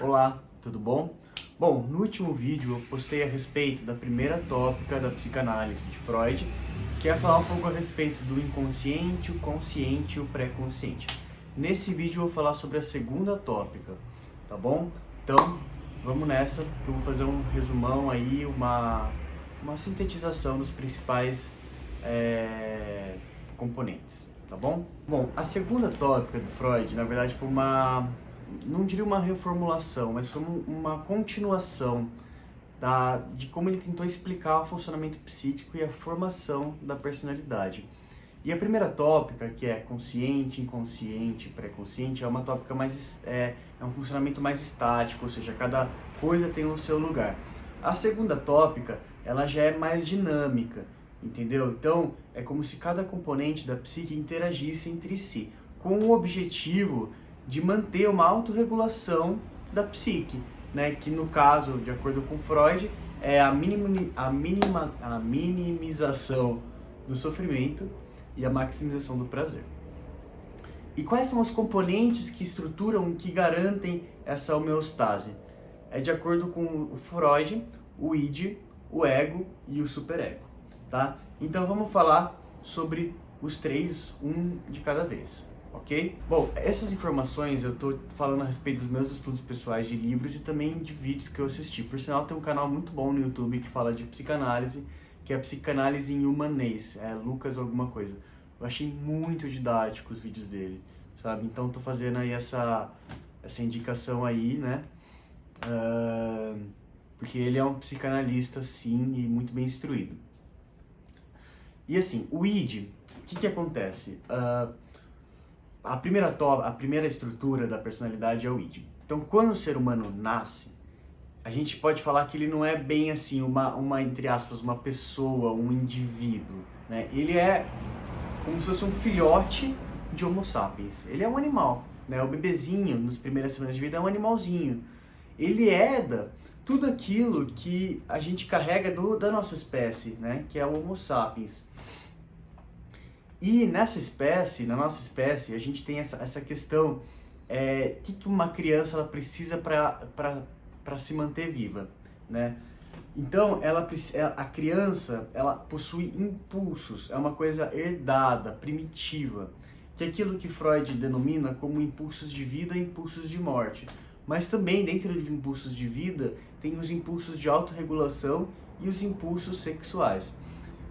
Olá, tudo bom? Bom, no último vídeo eu postei a respeito da primeira tópica da psicanálise de Freud, que é falar um pouco a respeito do inconsciente, o consciente e o pré-consciente. Nesse vídeo eu vou falar sobre a segunda tópica, tá bom? Então, vamos nessa, que eu vou fazer um resumão aí, uma sintetização dos principais componentes, tá bom? Bom, a segunda tópica do Freud, na verdade, foi não diria uma reformulação, mas foi uma continuação de como ele tentou explicar o funcionamento psíquico e a formação da personalidade. E a primeira tópica, que é consciente, inconsciente, pré-consciente, é uma tópica é um funcionamento mais estático, ou seja, cada coisa tem o seu lugar. A segunda tópica, ela já é mais dinâmica, entendeu? Então, é como se cada componente da psique interagisse entre si, com o objetivo de manter uma autorregulação da psique, né? Que no caso, de acordo com Freud, é a minimização do sofrimento e a maximização do prazer. E quais são os componentes que estruturam, que garantem essa homeostase? É de acordo com o Freud, o id, o ego e o superego, tá? Então vamos falar sobre os três, um de cada vez. Ok? Bom, essas informações eu tô falando a respeito dos meus estudos pessoais de livros e também de vídeos que eu assisti. Por sinal, tem um canal muito bom no YouTube que fala de psicanálise, que é Psicanálise em Humanês, Lucas alguma coisa. Eu achei muito didático os vídeos dele, sabe? Então tô fazendo aí essa indicação aí, né? Porque ele é um psicanalista, sim, e muito bem instruído. E assim, o id, o que acontece? A primeira estrutura da personalidade é o id. Então, quando o ser humano nasce, a gente pode falar que ele não é bem assim, entre aspas, uma pessoa, um indivíduo, né? Ele é como se fosse um filhote de Homo sapiens. Ele é um animal, né? O bebezinho, nas primeiras semanas de vida, é um animalzinho. Ele herda tudo aquilo que a gente carrega da nossa espécie, né? Que é o Homo sapiens. E na nossa espécie, a gente tem essa questão, que uma criança ela precisa para se manter viva, né? Então, a criança, ela possui impulsos, é uma coisa herdada, primitiva, que é aquilo que Freud denomina como impulsos de vida e impulsos de morte. Mas também, dentro de impulsos de vida, tem os impulsos de autorregulação e os impulsos sexuais.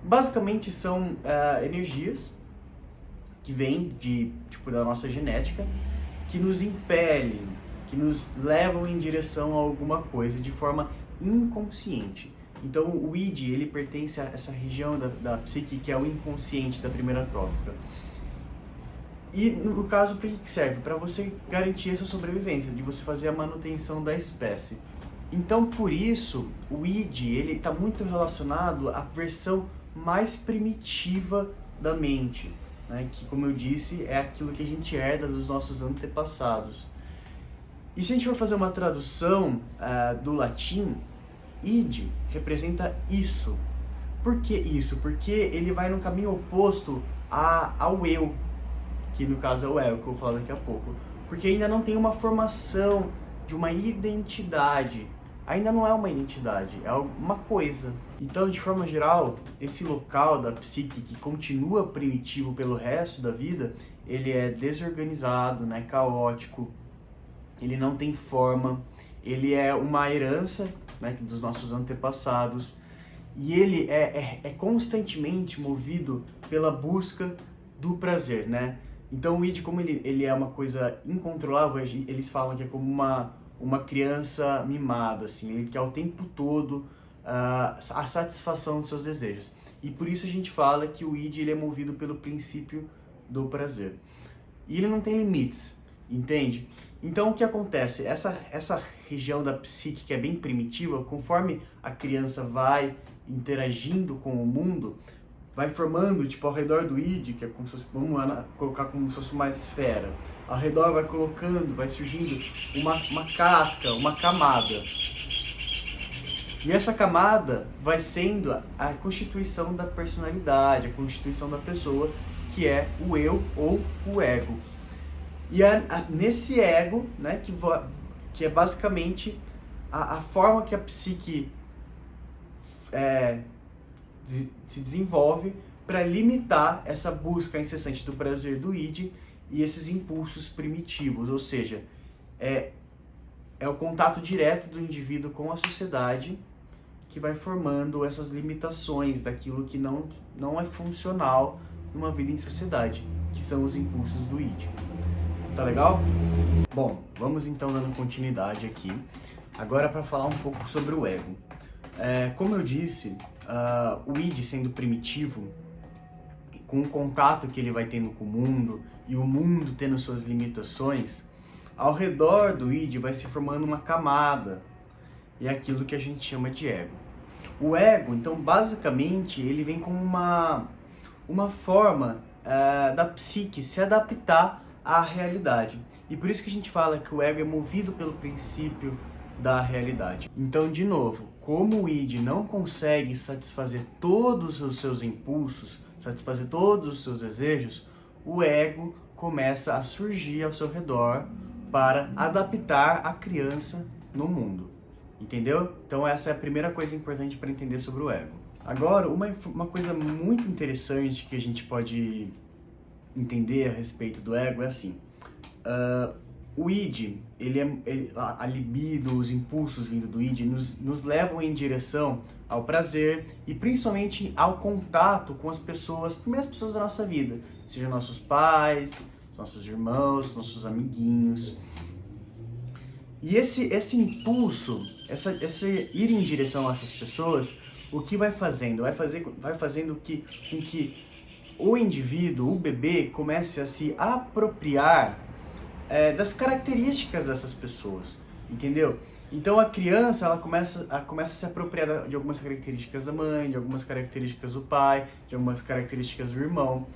Basicamente são energias que vêm da nossa genética, que nos impelem, que nos levam em direção a alguma coisa de forma inconsciente. Então o id, ele pertence a essa região da psique que é o inconsciente da primeira tópica. E no caso, para que serve? Para você garantir essa sobrevivência, de você fazer a manutenção da espécie. Então, por isso, o id, ele está muito relacionado à versão mais primitiva da mente, né? Que, como eu disse, é aquilo que a gente herda dos nossos antepassados. E se a gente for fazer uma tradução do latim, id representa isso. Por que isso? Porque ele vai no caminho oposto ao eu, que no caso é o ego, que eu vou falar daqui a pouco. Porque ainda não tem uma formação de uma identidade. Ainda não é uma identidade, é uma coisa. Então, de forma geral, esse local da psique que continua primitivo pelo resto da vida, ele é desorganizado, né, caótico, ele não tem forma, ele é uma herança, né, dos nossos antepassados, e ele é constantemente movido pela busca do prazer, né? Então o id, como ele é uma coisa incontrolável, eles falam que é como uma criança mimada, assim, ele quer o tempo todo a satisfação dos seus desejos. E por isso a gente fala que o id, ele é movido pelo princípio do prazer. E ele não tem limites, entende? Então o que acontece? Essa região da psique que é bem primitiva, conforme a criança vai interagindo com o mundo, vai formando, ao redor do id, que é como se fosse, vamos lá, colocar como se fosse uma esfera. Ao redor vai colocando, vai surgindo uma casca, uma camada. E essa camada vai sendo a constituição da personalidade, a constituição da pessoa, que é o eu ou o ego. E é nesse ego, né, que que é basicamente a forma que a psique se desenvolve para limitar essa busca incessante do prazer do id e esses impulsos primitivos, ou seja, é o contato direto do indivíduo com a sociedade que vai formando essas limitações daquilo que não é funcional numa vida em sociedade, que são os impulsos do id. Tá legal? Bom, vamos então dando continuidade aqui, agora para falar um pouco sobre o ego. Como eu disse, o id sendo primitivo, com o contato que ele vai tendo com o mundo e o mundo tendo suas limitações, ao redor do id vai se formando uma camada, e é aquilo que a gente chama de ego. O ego, então, basicamente, ele vem como uma forma da psique se adaptar à realidade. E por isso que a gente fala que o ego é movido pelo princípio da realidade. Então, de novo, como o id não consegue satisfazer todos os seus impulsos, satisfazer todos os seus desejos, o ego começa a surgir ao seu redor para adaptar a criança no mundo. Entendeu? Então essa é a primeira coisa importante para entender sobre o ego. Agora, uma coisa muito interessante que a gente pode entender a respeito do ego é assim, o id, a libido, os impulsos vindo do id nos levam em direção ao prazer e principalmente ao contato com as primeiras pessoas da nossa vida, sejam nossos pais, nossos irmãos, nossos amiguinhos. E esse impulso, esse ir em direção a essas pessoas, o que vai fazendo? Vai fazendo com que o indivíduo, o bebê, comece a se apropriar das características dessas pessoas, entendeu? Então a criança, ela começa a se apropriar de algumas características da mãe, de algumas características do pai, de algumas características do irmão.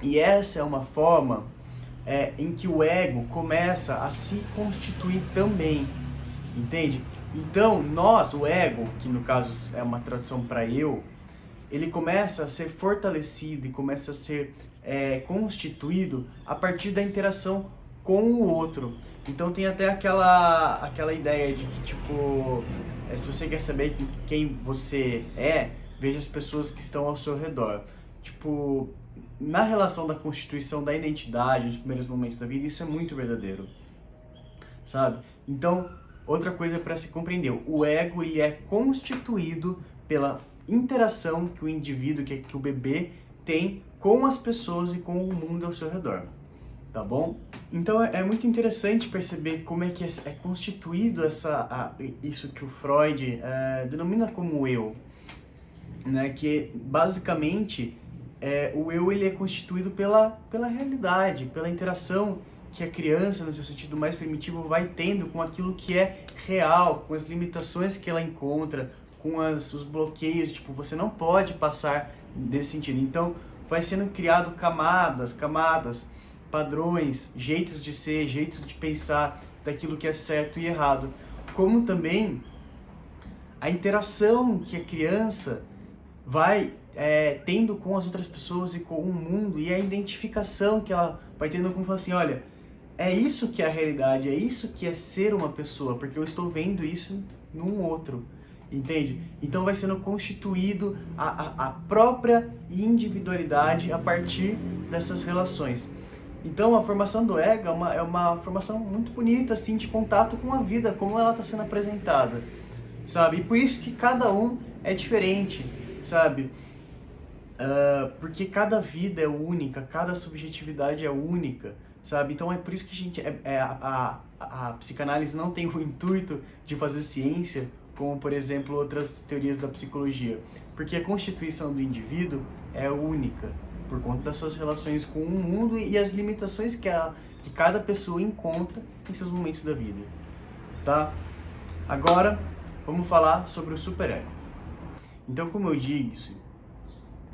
E essa é uma forma em que o ego começa a se constituir também, entende? Então, o ego, que no caso é uma tradução para eu, ele começa a ser fortalecido e começa a ser constituído a partir da interação com o outro. Então tem até aquela ideia de que, tipo, se você quer saber quem você veja as pessoas que estão ao seu redor. Tipo, na relação da constituição da identidade, nos primeiros momentos da vida, isso é muito verdadeiro, sabe? Então, outra coisa para se compreender, o ego ele é constituído pela interação que o indivíduo, que o bebê tem com as pessoas e com o mundo ao seu redor, tá bom? Então é muito interessante perceber como é que é constituído isso que o Freud denomina como eu, né? Que basicamente o eu ele é constituído pela realidade, pela interação que a criança, no seu sentido mais primitivo, vai tendo com aquilo que é real, com as limitações que ela encontra, com os bloqueios, tipo, você não pode passar desse sentido. Então, vai sendo criado camadas, padrões, jeitos de ser, jeitos de pensar daquilo que é certo e errado. Como também a interação que a criança vai tendo com as outras pessoas e com o mundo, e a identificação que ela vai tendo com falar assim, olha, é isso que é a realidade, é isso que é ser uma pessoa, porque eu estou vendo isso num outro, entende? Então vai sendo constituído a própria individualidade a partir dessas relações. Então a formação do ego é uma formação muito bonita, assim, de contato com a vida, como ela está sendo apresentada, sabe? E por isso que cada um é diferente, sabe? Porque cada vida é única, cada subjetividade é única, sabe? Então é por isso que a psicanálise não tem o intuito de fazer ciência, como por exemplo outras teorias da psicologia, porque a constituição do indivíduo é única, por conta das suas relações com o mundo e as limitações que cada pessoa encontra em seus momentos da vida, tá? Agora, vamos falar sobre o superego. Então, como eu disse,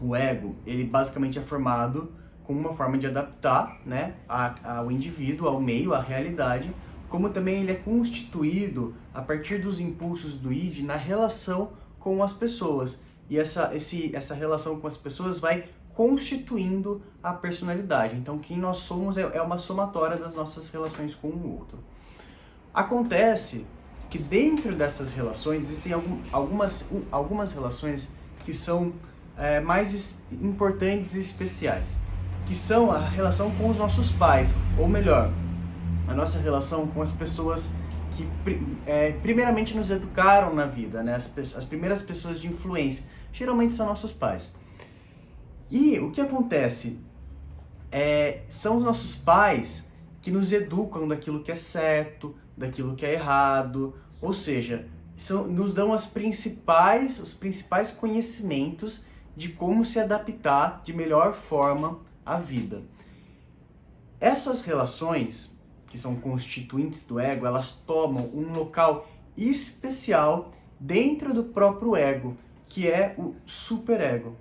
o ego, ele basicamente é formado como uma forma de adaptar, né, ao indivíduo, ao meio, à realidade, como também ele é constituído a partir dos impulsos do id na relação com as pessoas. E essa relação com as pessoas vai constituindo a personalidade. Então, quem nós somos é uma somatória das nossas relações com o outro. Acontece que dentro dessas relações existem algumas relações que são mais importantes e especiais, que são a relação com os nossos pais, ou melhor, a nossa relação com as pessoas que primeiramente nos educaram na vida, né? As primeiras pessoas de influência, geralmente são nossos pais. E o que acontece são os nossos pais que nos educam daquilo que é certo, daquilo que é errado, ou seja, nos dão os principais conhecimentos de como se adaptar de melhor forma à vida. Essas relações, que são constituintes do ego, elas tomam um local especial dentro do próprio ego, que é o superego.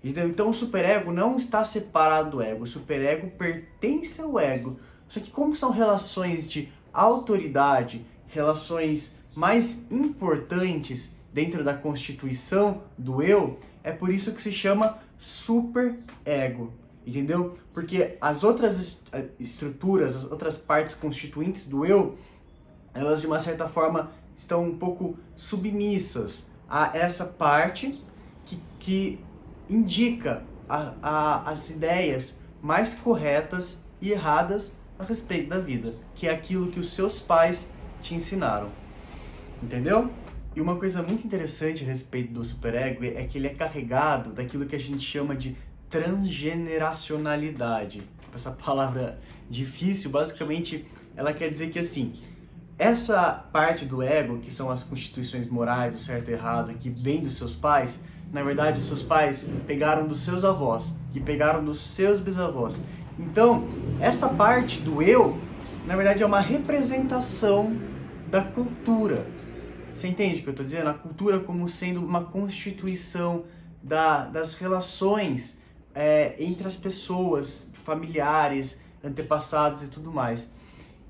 Então o superego não está separado do ego, o superego pertence ao ego. Só que como são relações de autoridade, relações mais importantes dentro da constituição do eu, é por isso que se chama superego, entendeu? Porque as outras estruturas, as outras partes constituintes do eu, elas de uma certa forma estão um pouco submissas a essa parte que indica as ideias mais corretas e erradas a respeito da vida, que é aquilo que os seus pais te ensinaram, entendeu? E uma coisa muito interessante a respeito do superego é que ele é carregado daquilo que a gente chama de transgeneracionalidade. Essa palavra difícil, basicamente, ela quer dizer que assim, essa parte do ego, que são as constituições morais, o certo e errado, que vem dos seus pais, na verdade, os seus pais pegaram dos seus avós, que pegaram dos seus bisavós. Então, essa parte do eu, na verdade, é uma representação da cultura. Você entende o que eu estou dizendo? A cultura como sendo uma constituição das relações entre as pessoas, familiares, antepassados e tudo mais.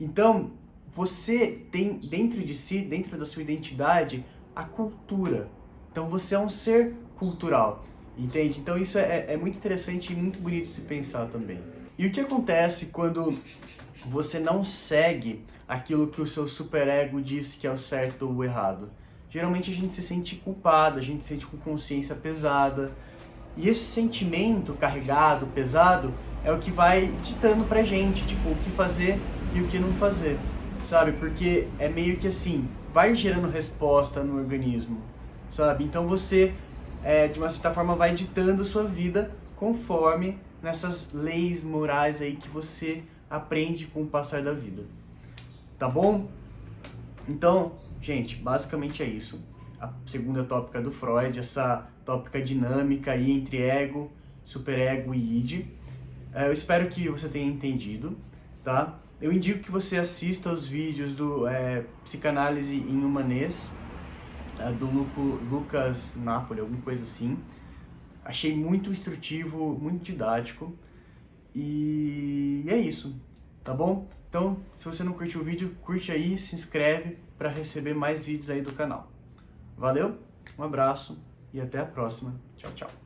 Então, você tem dentro de si, dentro da sua identidade, a cultura. Então, você é um ser cultural, entende? Então, isso é muito interessante e muito bonito de se pensar também. E o que acontece quando você não segue aquilo que o seu superego diz que é o certo ou o errado? Geralmente a gente se sente culpado, a gente se sente com consciência pesada. E esse sentimento carregado, pesado, é o que vai ditando pra gente, tipo, o que fazer e o que não fazer, sabe? Porque é meio que assim, vai gerando resposta no organismo, sabe? Então você, de uma certa forma, vai ditando sua vida conforme nessas leis morais aí que você aprende com o passar da vida. Tá bom? Então, gente, basicamente é isso. A segunda tópica do Freud, essa tópica dinâmica aí entre ego, superego e id. Eu espero que você tenha entendido, tá? Eu indico que você assista os vídeos do Psicanálise em Humanês, do Lucas Napoli, alguma coisa assim. Achei muito instrutivo, muito didático. E é isso, tá bom? Então, se você não curtiu o vídeo, curte aí, se inscreve para receber mais vídeos aí do canal. Valeu, um abraço e até a próxima. Tchau, tchau.